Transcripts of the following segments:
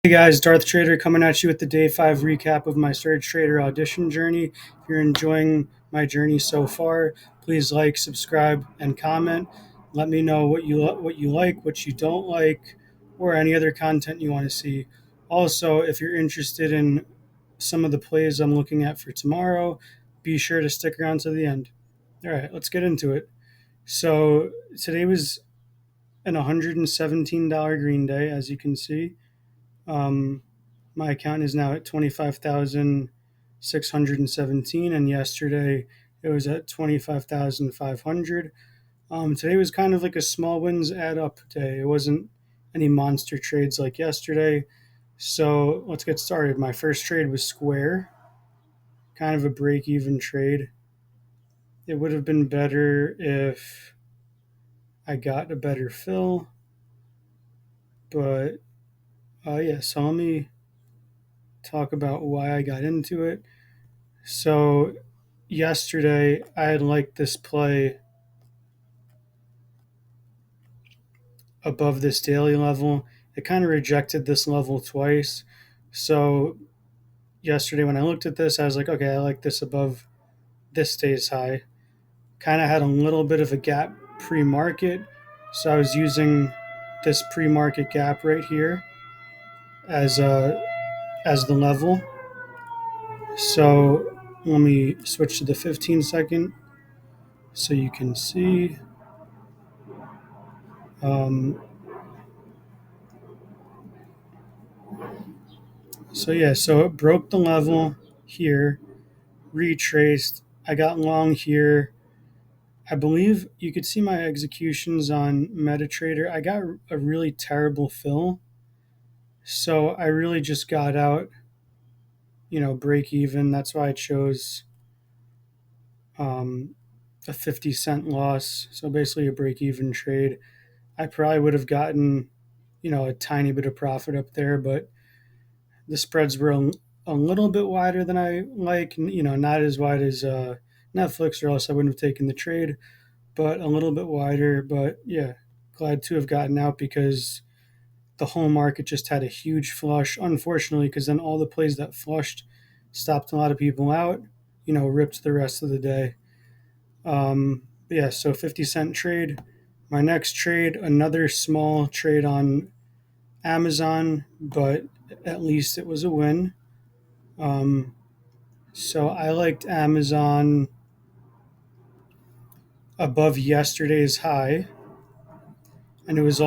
Hey guys, Darth Trader coming at you with the day 5 recap of my Surge Trader audition journey. If you're enjoying my journey so far, please like, subscribe, and comment. Let me know what you like, what you don't like, or any other content you want to see. Also, if you're interested in some of the plays I'm looking at for tomorrow, be sure to stick around to the end. All right, let's get into it. So, today was an $117 green day, as you can see. Um, my account is now at 25,617, and yesterday it was at 25,500. Today was kind of like a small wins add up day. It wasn't any monster trades like yesterday. So let's get started. My first trade was Square, kind of a break even trade. It would have been better if I got a better fill, but yeah, so let me talk about why I got into it. So yesterday I had liked this play above this daily level. It kind of rejected this level twice. So yesterday when I looked at this, I was like, okay, I like this above this day's high. Kind of had a little bit of a gap pre-market. So I was using this pre-market gap right here as as the level. So let me switch to the 15 second so you can see. Um, So yeah, so it broke the level here, retraced. I got long here. I believe you could see my executions on MetaTrader. I got a really terrible fill, so I really just got out, break even. That's why I chose um, a 50-cent loss. So basically a break even trade. I probably would have gotten, a tiny bit of profit up there, but the spreads were a little bit wider than I like. Not as wide as Netflix, or else I wouldn't have taken the trade, but a little bit wider. But yeah, glad to have gotten out because the whole market just had a huge flush. Unfortunately, because then all the plays that flushed stopped a lot of people out. Ripped the rest of the day. Yeah, so 50-cent trade. My next trade, another small trade on Amazon, but at least it was a win. Um, so I liked Amazon above yesterday's high, and it was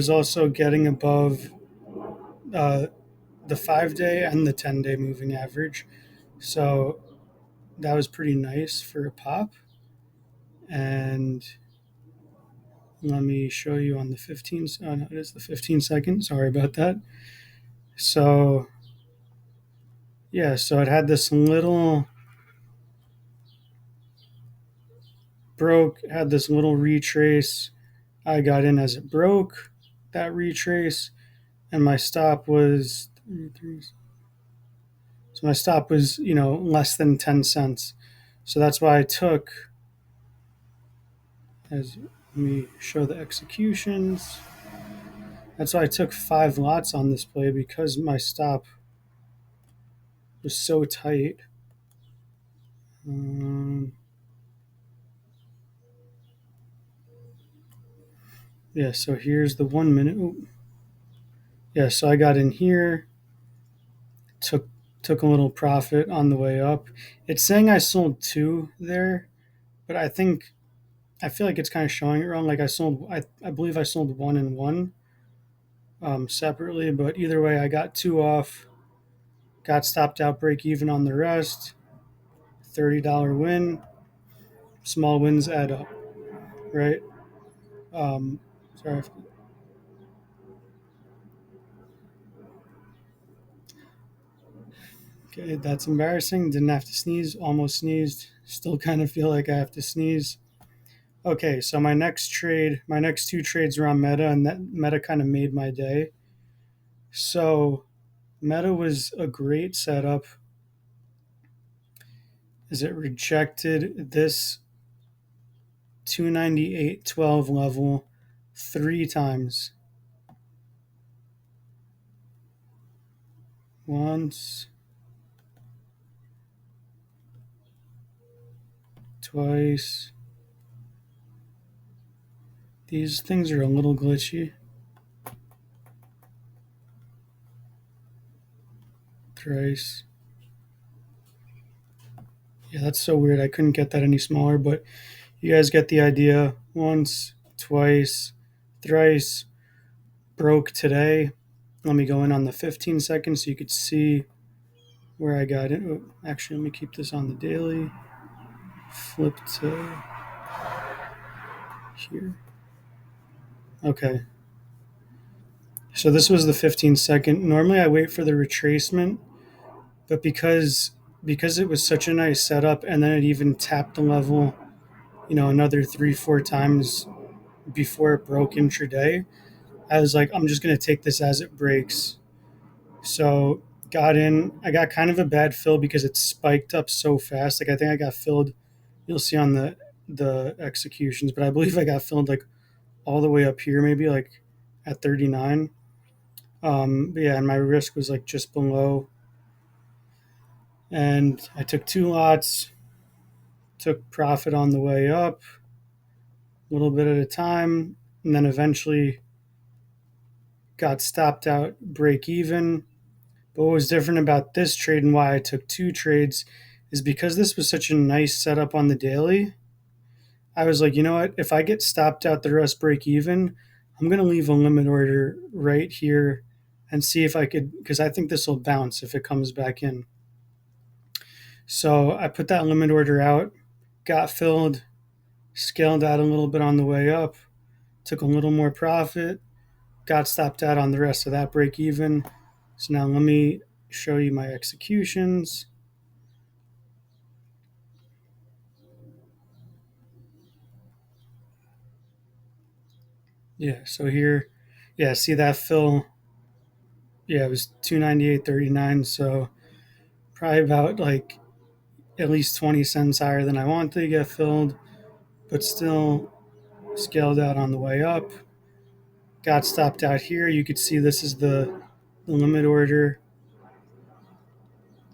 also getting above uh, the 5 day and the 10 day moving average. So that was pretty nice for a pop. And let me show you on the 15. Oh no, it is the 15 second. Sorry about that. So yeah, so it had this little broke, had this little retrace. I got in as it broke that retrace, and my stop was so my stop was less than 10 cents. So that's why I took, as let me show the executions. That's why I took 5 lots on this play, because my stop was so tight. um, yeah, so here's the 1 minute. Ooh. Yeah, so I got in here, took took a little profit on the way up. It's saying I sold two there, but I feel like it's kind of showing it wrong. Like I believe I sold one and one separately, but either way, I got two off, got stopped out, break even on the rest. $30 win. Small wins add up, right? Um, sorry. Okay, that's embarrassing. Didn't have to sneeze. Almost sneezed. Still kind of feel like I have to sneeze. Okay, so my next two trades were on Meta, and that Meta kind of made my day. So Meta was a great setup as it rejected this 298.12 level 3 times. once, twice. These things are a little glitchy. Thrice. Yeah, that's so weird. I couldn't get that any smaller, but you guys get the idea. Once, twice, thrice. Broke today. Let me go in on the 15 seconds so you could see where I got it. Oh, actually, let me keep this on the daily. Flip to here. Okay. So this was the 15-second. Normally I wait for the retracement, but because it was such a nice setup and then it even tapped the level, another 3, 4 times before it broke intraday, I was like, I'm just gonna take this as it breaks. So got in. I got kind of a bad fill because it spiked up so fast. Like I think I got filled. You'll see on the executions, but I believe I got filled like all the way up here, maybe like at 39. But yeah, and my risk was like just below. And I took 2 lots, took profit on the way up, a little bit at a time, and then eventually got stopped out break even. But what was different about this trade and why I took 2 trades is because this was such a nice setup on the daily. I was like, you know what? If I get stopped out the rest break even, I'm going to leave a limit order right here and see if I could, because I think this will bounce if it comes back in. So I put that limit order out, got filled, scaled out a little bit on the way up, took a little more profit, got stopped out on the rest of that break even. So now let me show you my executions. Yeah, so here, yeah, see that fill? Yeah, it was 298.39. So probably about like at least 20 cents higher than I wanted to get filled, but still scaled out on the way up. Got stopped out here. You could see this is the limit order.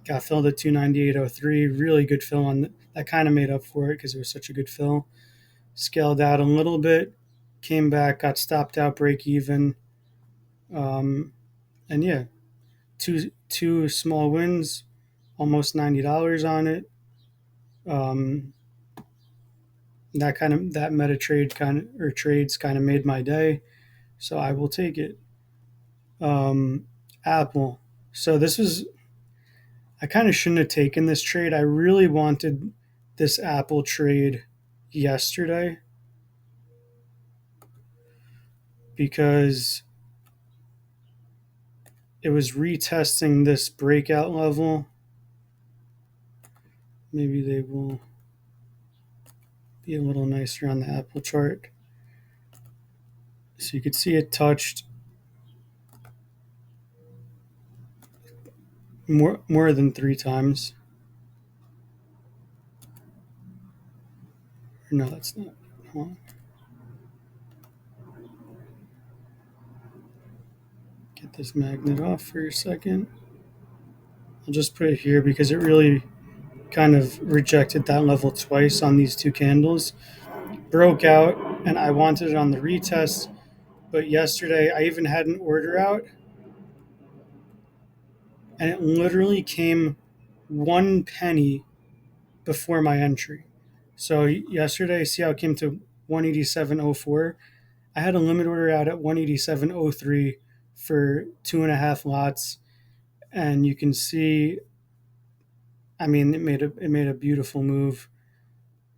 Got filled at 298.03. Really good fill on that. Kind of made up for it because it was such a good fill. Scaled out a little bit, came back, got stopped out, break even. And yeah, two small wins, almost $90 on it. Um, that meta trade kind of or trades kind of made my day, so I will take it. Um, Apple. So this was I kind of shouldn't have taken this trade. I really wanted this Apple trade yesterday because it was retesting this breakout level. Maybe they will be a little nicer on the Apple chart. So you could see it touched more than 3 times. No, that's not. Hold on. Get this magnet off for a second. I'll just put it here because it really kind of rejected that level twice on these 2 candles. Broke out, and I wanted it on the retest. But yesterday, I even had an order out, and it literally came 1 penny before my entry. So yesterday, see how it came to 187.04? I had a limit order out at 187.03 for 2.5 lots, and you can see, I mean, it made a beautiful move.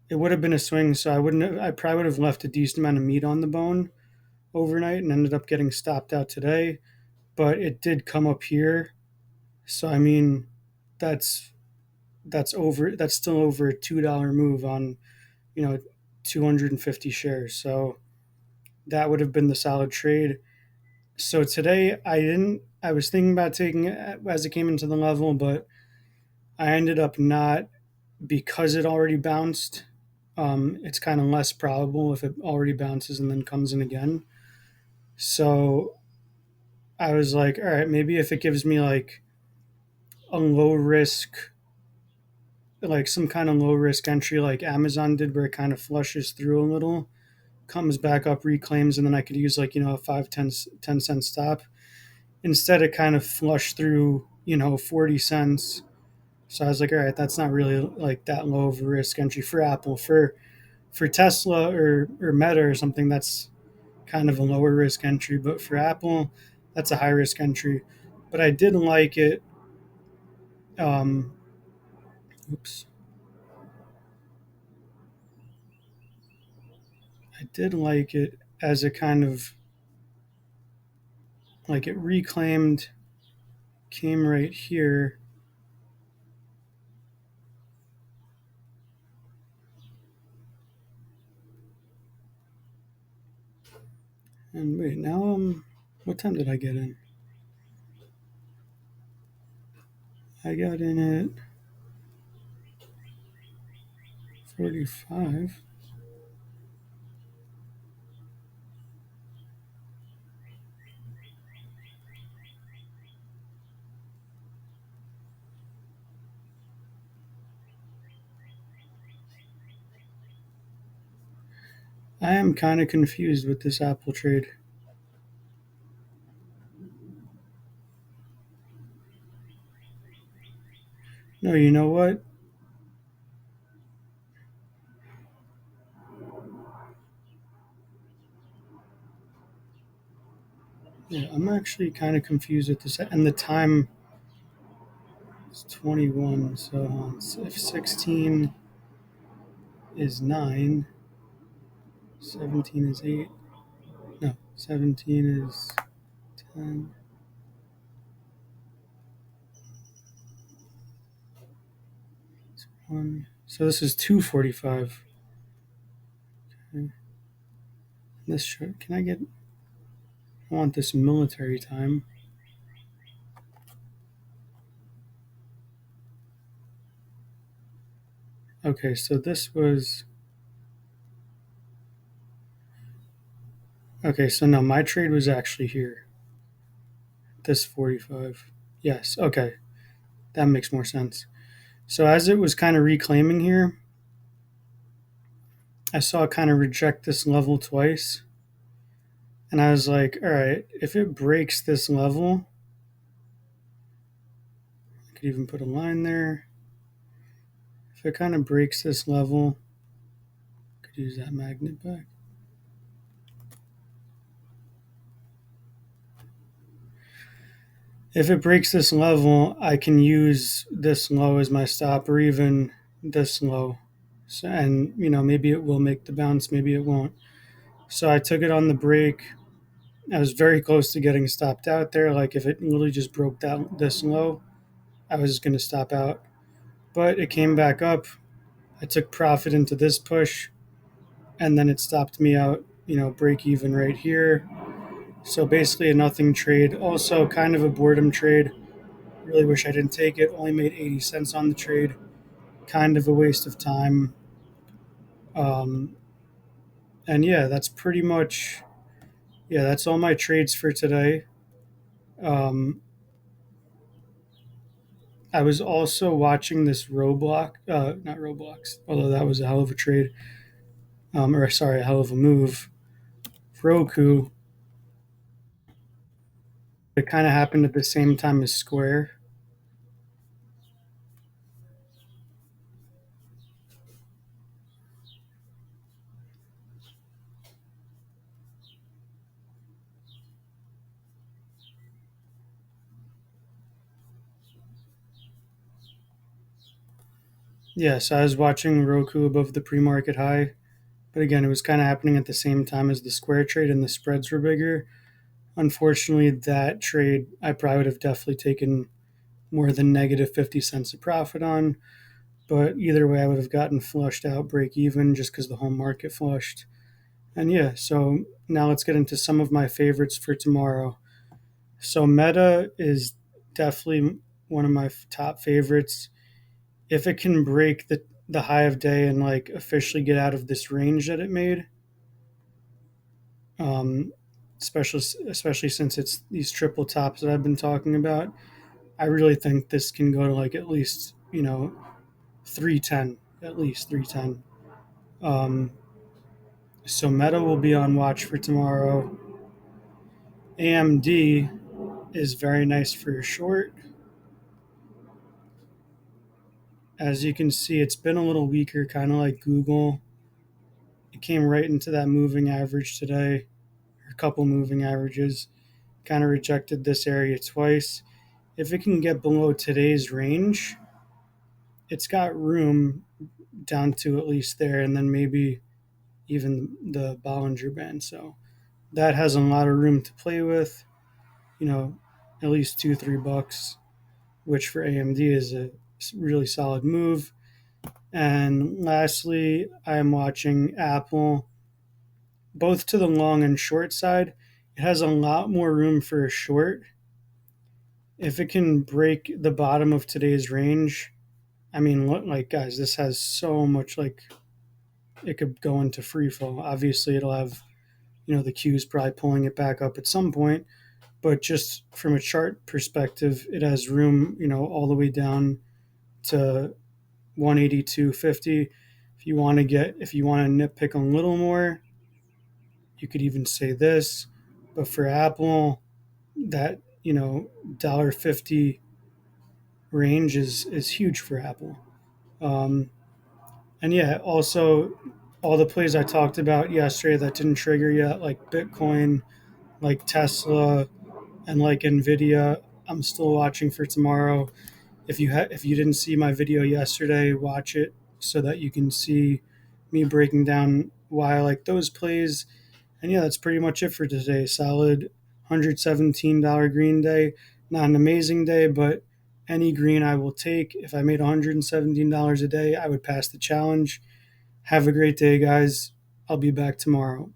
It would have been a swing, so I probably would have left a decent amount of meat on the bone overnight and ended up getting stopped out today. But it did come up here, so I mean, that's that's still over a $2 move on, you know 250 shares. So that would have been the solid trade. So today I was thinking about taking it as it came into the level, but I ended up not because it already bounced. It's kind of less probable if it already bounces and then comes in again. So I was like, all right, maybe if it gives me like a low risk, like some kind of low risk entry like Amazon did, where it kind of flushes through a little, comes back up, reclaims, and then I could use like, a 5, 10 cent stop. Instead, it kind of flushed through, 40 cents. So I was like, all right, that's not really like that low of a risk entry for Apple. For Tesla or Meta or something, that's kind of a lower risk entry. But for Apple, that's a high risk entry. But I did like it. Um, oops. I did like it as a kind of like it reclaimed, came right here. And wait, now what time did I get in? I got in at 45. I am kind of confused with this Apple trade. No, you know what? Yeah, I'm actually kind of confused with this. And the time is 21. So if 16 is 9, 17 is 8. No, 17 is 10. 1. So this is 2:45. Okay. This should, can I get, I want this military time. Okay, so this was, okay, so no, my trade was actually here. This 45. Yes, okay, that makes more sense. So as it was kind of reclaiming here, I saw it kind of reject this level twice. And I was like, all right, if it breaks this level, I could even put a line there. If it kind of breaks this level, I could use that magnet back. If it breaks this level, I can use this low as my stop, or even this low. So, and, maybe it will make the bounce, maybe it won't. So I took it on the break. I was very close to getting stopped out there. Like if it literally just broke that this low, I was going to stop out. But it came back up. I took profit into this push, and then it stopped me out, break even right here. So basically a nothing trade. Also kind of a boredom trade. Really wish I didn't take it. Only made 80 cents on the trade. Kind of a waste of time. Um, and yeah, that's pretty much, yeah, that's all my trades for today. Um, I was also watching this Roblox, not Roblox, although that was a hell of a trade, or sorry, a hell of a move. Roku, it kind of happened at the same time as Square. Yeah, so I was watching Roku above the pre-market high, but again, it was kind of happening at the same time as the Square trade, and the spreads were bigger. Unfortunately, that trade I probably would have definitely taken more than negative 50 cents of profit on. But either way, I would have gotten flushed out, break even, just because the whole market flushed. And yeah, so now let's get into some of my favorites for tomorrow. So Meta is definitely one of my top favorites. If it can break the high of day and like officially get out of this range that it made, um, especially since it's these triple tops that I've been talking about, I really think this can go to like at least 310, at least 310. Um, so Meta will be on watch for tomorrow. AMD is very nice for your short. As you can see, it's been a little weaker, kind of like Google. It came right into that moving average today, or a couple moving averages. Kind of rejected this area twice. If it can get below today's range, it's got room down to at least there, and then maybe even the Bollinger Band. So that has a lot of room to play with. You know, at least $2-3, which for AMD is a really solid move. And lastly, I am watching Apple, both to the long and short side. It has a lot more room for a short. If it can break the bottom of today's range, I mean, look, like guys, this has so much, like it could go into free fall. Obviously, it'll have the Q's probably pulling it back up at some point, but just from a chart perspective, it has room, all the way down to 182.50. If you want to nitpick a little more, you could even say this. But for Apple, that $1.50 range is huge for Apple. Um, and yeah, also all the plays I talked about yesterday that didn't trigger yet, like Bitcoin, like Tesla, and like Nvidia, I'm still watching for tomorrow. If you didn't see my video yesterday, watch it so that you can see me breaking down why I like those plays. And yeah, that's pretty much it for today. Solid $117 green day. Not an amazing day, but any green I will take. If I made $117 a day, I would pass the challenge. Have a great day, guys. I'll be back tomorrow.